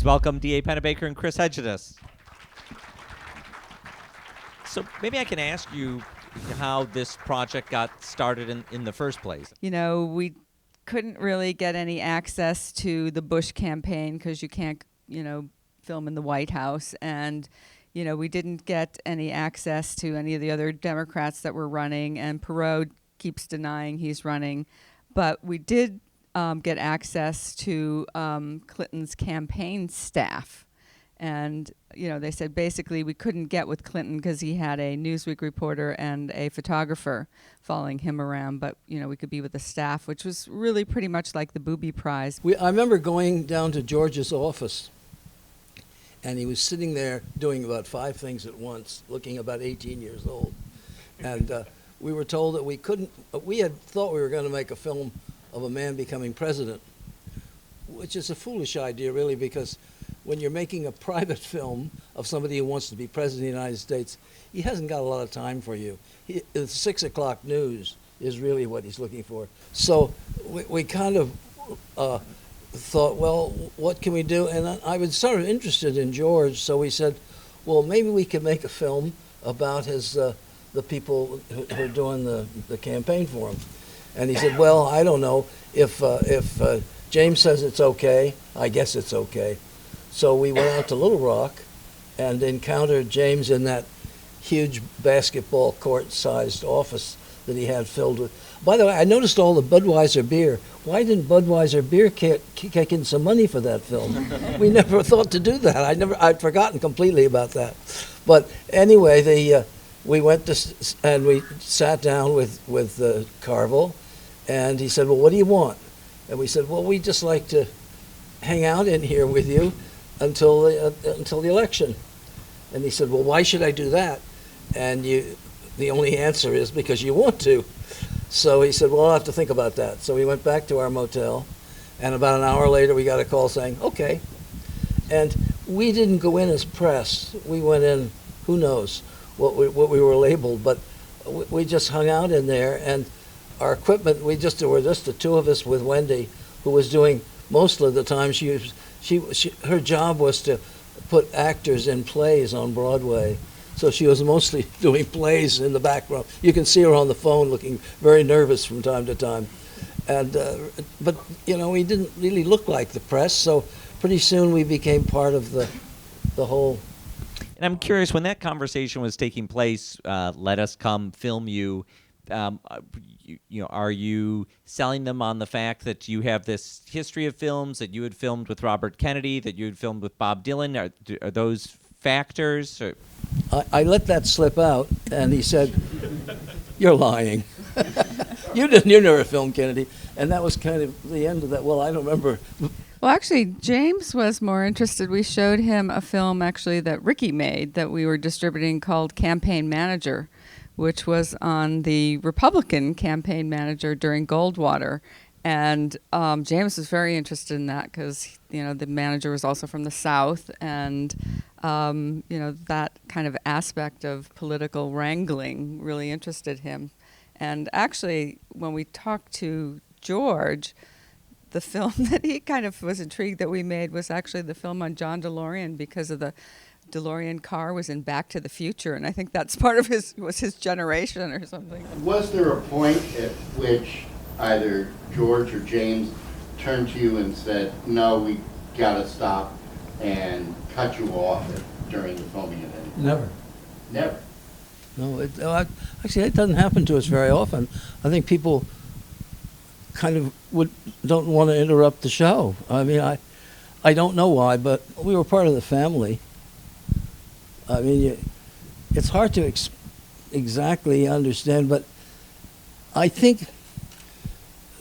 Please welcome D.A. Pennebaker and Chris Hegedus. So maybe I can ask you how this project got started in the first place. You know, we couldn't really get any access to the Bush campaign because you can't, film in the White House. And, we didn't get any access to any of the other Democrats that were running. And Perot keeps denying he's running. But we did get access to Clinton's campaign staff. And, they said basically we couldn't get with Clinton because he had a Newsweek reporter and a photographer following him around. But, we could be with the staff, which was really pretty much like the Booby Prize. I remember going down to George's office, and he was sitting there doing about 5 things at once, looking about 18 years old. And we were told that we had thought we were going to make a film of a man becoming president, which is a foolish idea, really, because when you're making a private film of somebody who wants to be president of the United States, he hasn't got a lot of time for you. The 6 o'clock news is really what he's looking for. So we kind of thought, well, what can we do? And I was sort of interested in George, so we said, well, maybe we could make a film about the people who are doing the campaign for him. And he said, well, I don't know. If James says it's okay, I guess it's okay. So we went out to Little Rock and encountered James in that huge basketball court-sized office that he had filled with. By the way, I noticed all the Budweiser beer. Why didn't Budweiser beer kick in some money for that film? We never thought to do that. I'd forgotten completely about that. But anyway, we went and we sat down with Carville, and he said, well, what do you want? And we said, well, we'd just like to hang out in here with you until the election. And he said, well, why should I do that? And the only answer is because you want to. So he said, well, I'll have to think about that. So we went back to our motel, and about an hour later we got a call saying, okay. And we didn't go in as press. We went in, who knows what we were labeled, but we just hung out in there, and our equipment, there were just the two of us with Wendy, who was doing most of the time. Her job was to put actors in plays on Broadway. So she was mostly doing plays in the background. You can see her on the phone looking very nervous from time to time. And but we didn't really look like the press, so pretty soon we became part of the whole. And I'm curious, when that conversation was taking place, let us come film you. Are you selling them on the fact that you have this history of films, that you had filmed with Robert Kennedy, that you had filmed with Bob Dylan? Are those factors? Or? I let that slip out, and he said, "You're lying. You never filmed Kennedy," and that was kind of the end of that. Well, I don't remember. Well, actually, James was more interested. We showed him a film actually that Ricky made that we were distributing called Campaign Manager, which was on the Republican campaign manager during Goldwater. And James was very interested in that because, the manager was also from the South. And, that kind of aspect of political wrangling really interested him. And actually, when we talked to George, the film that he kind of was intrigued that we made was actually the film on John DeLorean, because of the DeLorean car was in Back to the Future, and I think that's part of his generation or something. Was there a point at which either George or James turned to you and said, no, we got to stop and cut you off during the filming of anything? Never. Never? No, actually, it doesn't happen to us very often. I think people kind of don't want to interrupt the show. I mean, I don't know why, but we were part of the family. I mean, it's hard to exactly understand, but I think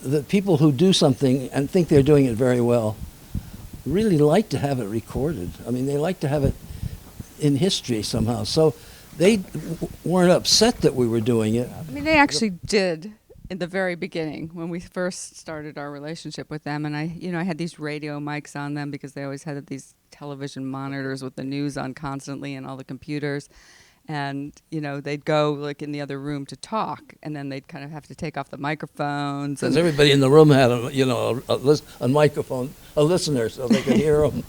that people who do something and think they're doing it very well really like to have it recorded. I mean, they like to have it in history somehow. So they weren't upset that we were doing it. I mean, they actually did in the very beginning when we first started our relationship with them. And I had these radio mics on them because they always had these television monitors with the news on constantly and all the computers. And, they'd go like in the other room to talk, and then they'd kind of have to take off the microphones. Because everybody in the room had a microphone, a listener, so they could hear them.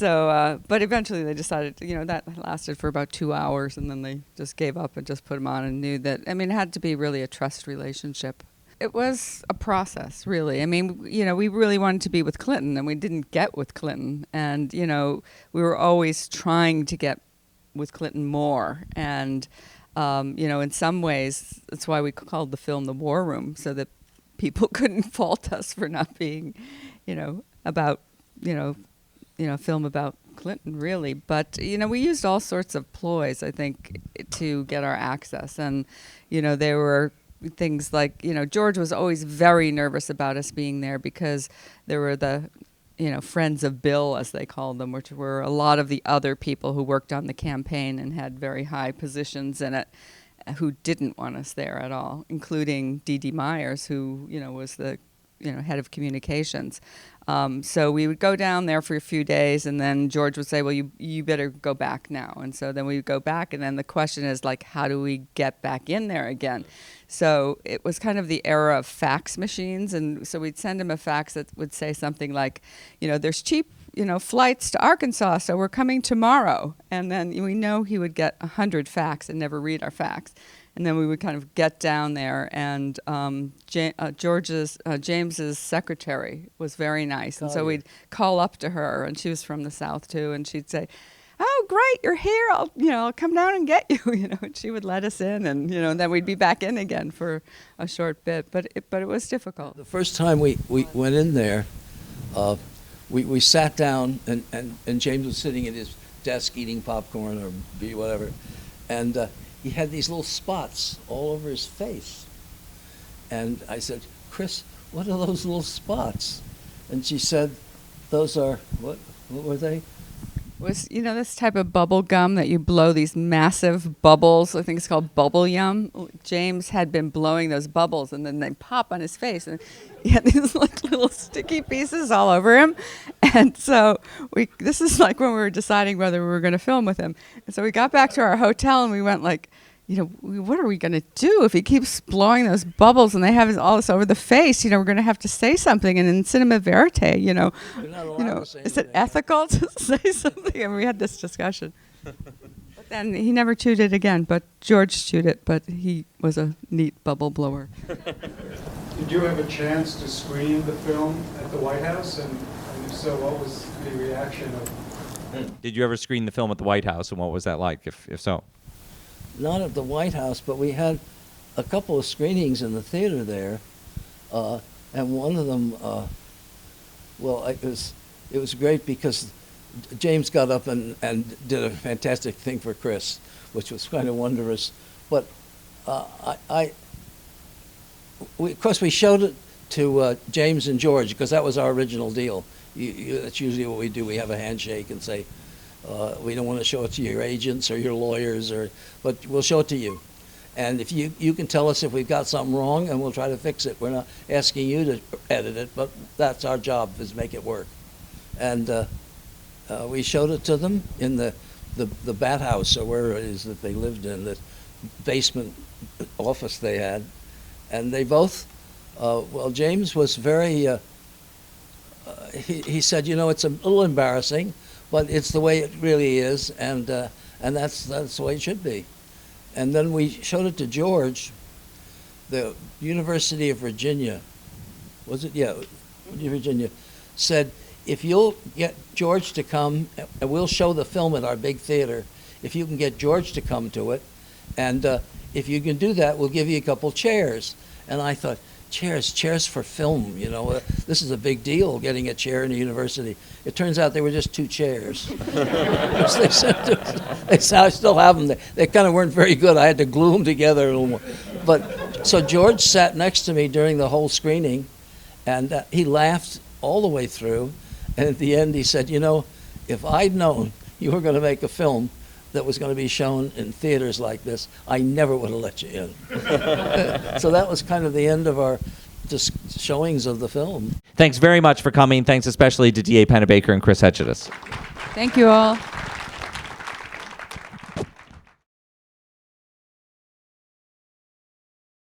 but eventually they decided, that lasted for about 2 hours, and then they just gave up and just put him on and knew that, it had to be really a trust relationship. It was a process, really. We really wanted to be with Clinton, and we didn't get with Clinton. And, we were always trying to get with Clinton more. And, in some ways, that's why we called the film The War Room, so that people couldn't fault us for not being, about, a film about Clinton, really. But, we used all sorts of ploys, I think, to get our access. And, there were things like, George was always very nervous about us being there because there were the, friends of Bill, as they called them, which were a lot of the other people who worked on the campaign and had very high positions in it, who didn't want us there at all, including D.D. Myers, who, was the, head of communications. So we would go down there for a few days, and then George would say, well, you better go back now. And so then we would go back, and then the question is, like, how do we get back in there again? So it was kind of the era of fax machines, and so we'd send him a fax that would say something like, there's cheap, flights to Arkansas, so we're coming tomorrow. And then we know he would get 100 fax and never read our fax. And then we would kind of get down there, and James's secretary was very nice. And so we'd call up to her, and she was from the South too, and she'd say, oh, great, you're here. I'll come down and get you, and she would let us in, and, then we'd be back in again for a short bit. But it was difficult. The first time we went in there, we sat down, and James was sitting at his desk eating popcorn or whatever, and he had these little spots all over his face. And I said, Chris, what are those little spots? And she said, those are, what were they? Was, this type of bubble gum that you blow these massive bubbles. I think it's called bubble yum. James had been blowing those bubbles, and then they pop on his face, and he had these like little sticky pieces all over him. And so this is like when we were deciding whether we were going to film with him. And so we got back to our hotel, and we went like, what are we going to do if he keeps blowing those bubbles and they have all this over the face? We're going to have to say something. And in cinema verite, is it ethical to say something? And we had this discussion. But then he never chewed it again. But George chewed it, but he was a neat bubble blower. Did you have a chance to screen the film at the White House? And if so, what was the reaction of? Did you ever screen the film at the White House, and what was that like, if so? Not at the White House, but we had a couple of screenings in the theater there, and one of them, it was great because James got up and did a fantastic thing for Chris, which was kind of wondrous. But of course, we showed it to James and George because that was our original deal. That's usually what we do. We have a handshake and say, we don't want to show it to your agents or your lawyers, but we'll show it to you. And if you can tell us if we've got something wrong, and we'll try to fix it. We're not asking you to edit it, but that's our job, is make it work. And we showed it to them in the bat house, or where it is that they lived in, the basement office they had. And they both, James was very, he said, it's a little embarrassing, but it's the way it really is, and that's the way it should be. And then we showed it to George. The University of Virginia, was it? Yeah, Virginia, said, if you'll get George to come, and we'll show the film at our big theater, if you can get George to come to it, and if you can do that, we'll give you a couple chairs. And I thought, chairs for film, this is a big deal, getting a chair in a university. It turns out they were just 2 chairs. They said, I still have them. They kind of weren't very good. I had to glue them together a little more. But so George sat next to me during the whole screening, and he laughed all the way through. And at the end, he said, if I'd known you were going to make a film that was going to be shown in theaters like this, I never would have let you in. So that was kind of the end of our showings of the film. Thanks very much for coming. Thanks especially to D.A. Pennebaker and Chris Hegedus. Thank you all.